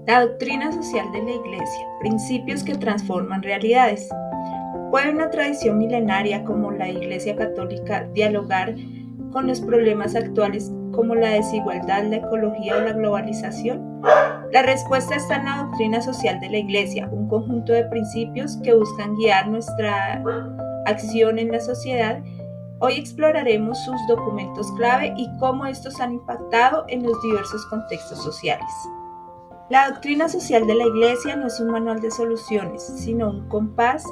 La doctrina social de la Iglesia, principios que transforman realidades. ¿Puede una tradición milenaria como la Iglesia Católica dialogar con los problemas actuales como la desigualdad, la ecología o la globalización? La respuesta está en la doctrina social de la Iglesia, un conjunto de principios que buscan guiar nuestra acción en la sociedad. Hoy exploraremos sus documentos clave y cómo estos han impactado en los diversos contextos sociales. La doctrina social de la Iglesia no es un manual de soluciones, sino un compás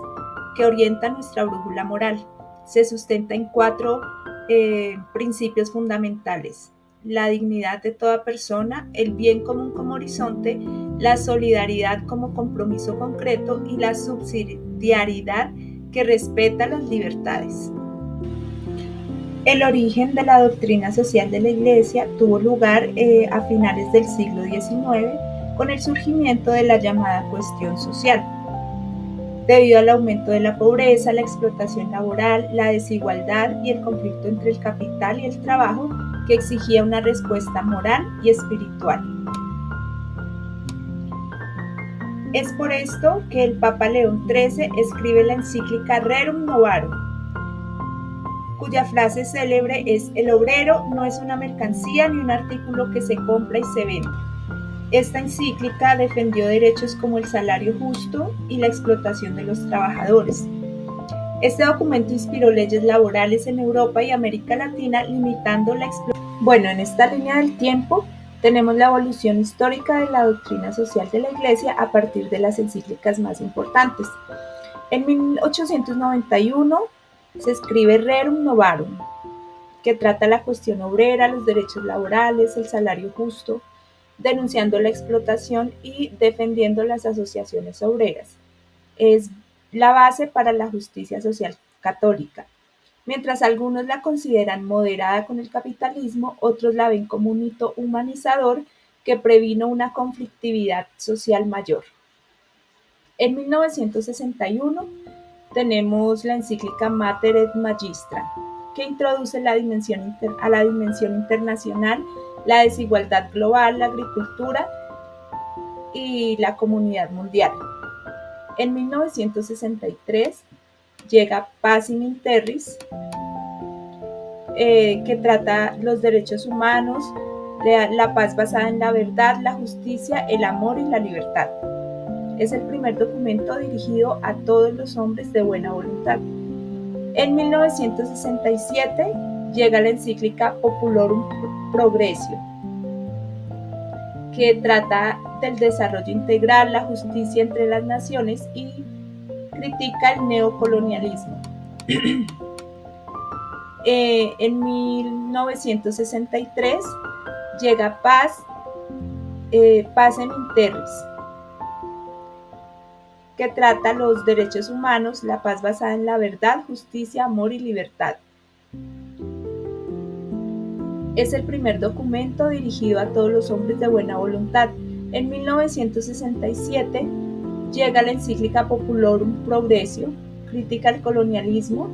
que orienta nuestra brújula moral. Se sustenta en cuatro principios fundamentales: la dignidad de toda persona, el bien común como horizonte, la solidaridad como compromiso concreto y la subsidiariedad que respeta las libertades. El origen de la doctrina social de la Iglesia tuvo lugar a finales del siglo XIX con el surgimiento de la llamada cuestión social. Debido al aumento de la pobreza, la explotación laboral, la desigualdad y el conflicto entre el capital y el trabajo, que exigía una respuesta moral y espiritual. Es por esto que el Papa León XIII escribe la encíclica Rerum Novarum, cuya frase célebre es: el obrero no es una mercancía ni un artículo que se compra y se vende. Esta encíclica defendió derechos como el salario justo y la explotación de los trabajadores. Este documento inspiró leyes laborales en Europa y América Latina, limitando la explotación. Bueno, en esta línea del tiempo tenemos la evolución histórica de la doctrina social de la Iglesia a partir de las encíclicas más importantes. En 1891 se escribe Rerum Novarum, que trata la cuestión obrera, los derechos laborales, el salario justo, denunciando la explotación y defendiendo las asociaciones obreras. Es la base para la justicia social católica. Mientras algunos la consideran moderada con el capitalismo, otros la ven como un hito humanizador que previno una conflictividad social mayor. En 1961 tenemos la encíclica Mater et Magistra, que introduce a la dimensión internacional, la desigualdad global, la agricultura y la comunidad mundial. En 1963 llega Pacem in Terris, que trata los derechos humanos, la paz basada en la verdad, la justicia, el amor y la libertad. Es el primer documento dirigido a todos los hombres de buena voluntad. En 1967 llega la encíclica Populorum Progressio, que trata del desarrollo integral, la justicia entre las naciones y critica el neocolonialismo. En 1963 llega Pacem in Terris, que trata los derechos humanos, la paz basada en la verdad, justicia, amor y libertad. Es el primer documento dirigido a todos los hombres de buena voluntad. En 1967 llega la encíclica Populorum Progressio, critica el colonialismo,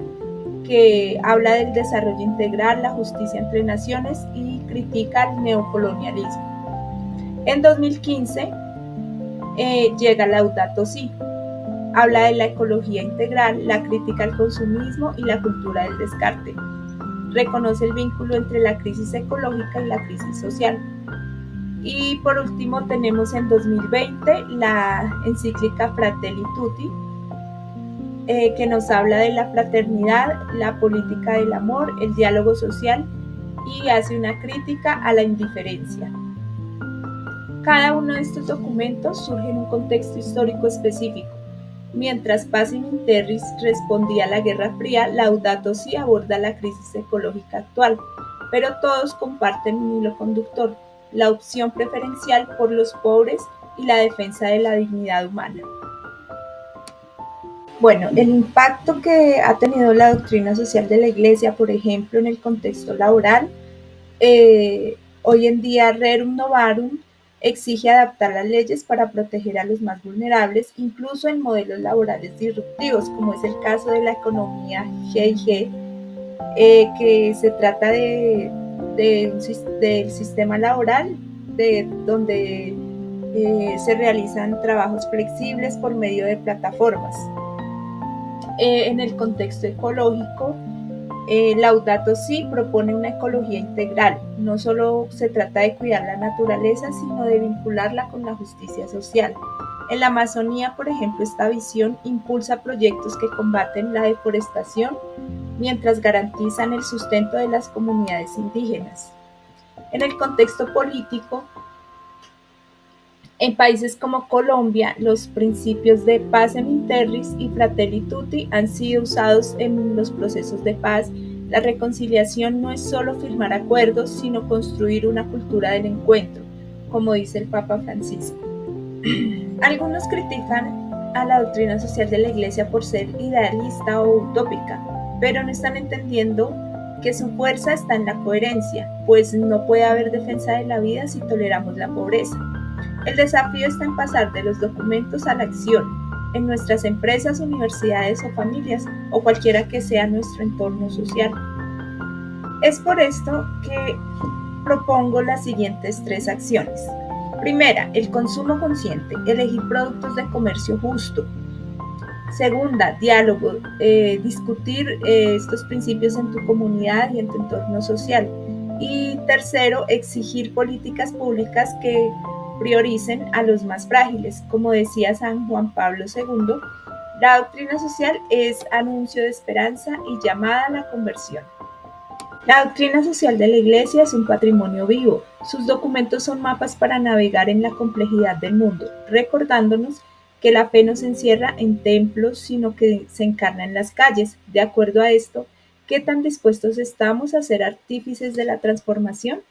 que habla del desarrollo integral, la justicia entre naciones y critica el neocolonialismo. En 2015 llega Laudato Si, habla de la ecología integral, la crítica al consumismo y la cultura del descarte. Reconoce el vínculo entre la crisis ecológica y la crisis social. Y por último tenemos en 2020 la encíclica Fratelli Tutti, que nos habla de la fraternidad, la política del amor, el diálogo social y hace una crítica a la indiferencia. Cada uno de estos documentos surge en un contexto histórico específico. Mientras Pacem in Terris respondía a la Guerra Fría, Laudato Si aborda la crisis ecológica actual, pero todos comparten un hilo conductor: la opción preferencial por los pobres y la defensa de la dignidad humana. Bueno, el impacto que ha tenido la doctrina social de la Iglesia, por ejemplo, en el contexto laboral, hoy en día Rerum Novarum exige adaptar las leyes para proteger a los más vulnerables, incluso en modelos laborales disruptivos, como es el caso de la economía G&G, que se trata del sistema laboral donde Se realizan trabajos flexibles por medio de plataformas. En el contexto ecológico, Laudato Si propone una ecología integral. No solo se trata de cuidar la naturaleza, sino de vincularla con la justicia social. En la Amazonía, por ejemplo, esta visión impulsa proyectos que combaten la deforestación mientras garantizan el sustento de las comunidades indígenas. En el contexto político, en países como Colombia, los principios de pacem in terris y fratelli tutti han sido usados en los procesos de paz. La reconciliación no es solo firmar acuerdos, sino construir una cultura del encuentro, como dice el Papa Francisco. Algunos critican a la doctrina social de la Iglesia por ser idealista o utópica, pero no están entendiendo que su fuerza está en la coherencia, pues no puede haber defensa de la vida si toleramos la pobreza. El desafío está en pasar de los documentos a la acción, en nuestras empresas, universidades o familias, o cualquiera que sea nuestro entorno social. Es por esto que propongo las siguientes 3 acciones. Primera, el consumo consciente, elegir productos de comercio justo. Segunda, diálogo, discutir estos principios en tu comunidad y en tu entorno social. Y tercero, exigir políticas públicas que prioricen a los más frágiles. Como decía San Juan Pablo II, la doctrina social es anuncio de esperanza y llamada a la conversión. La doctrina social de la Iglesia es un patrimonio vivo. Sus documentos son mapas para navegar en la complejidad del mundo, recordándonos que la fe no se encierra en templos, sino que se encarna en las calles. De acuerdo a esto, ¿qué tan dispuestos estamos a ser artífices de la transformación?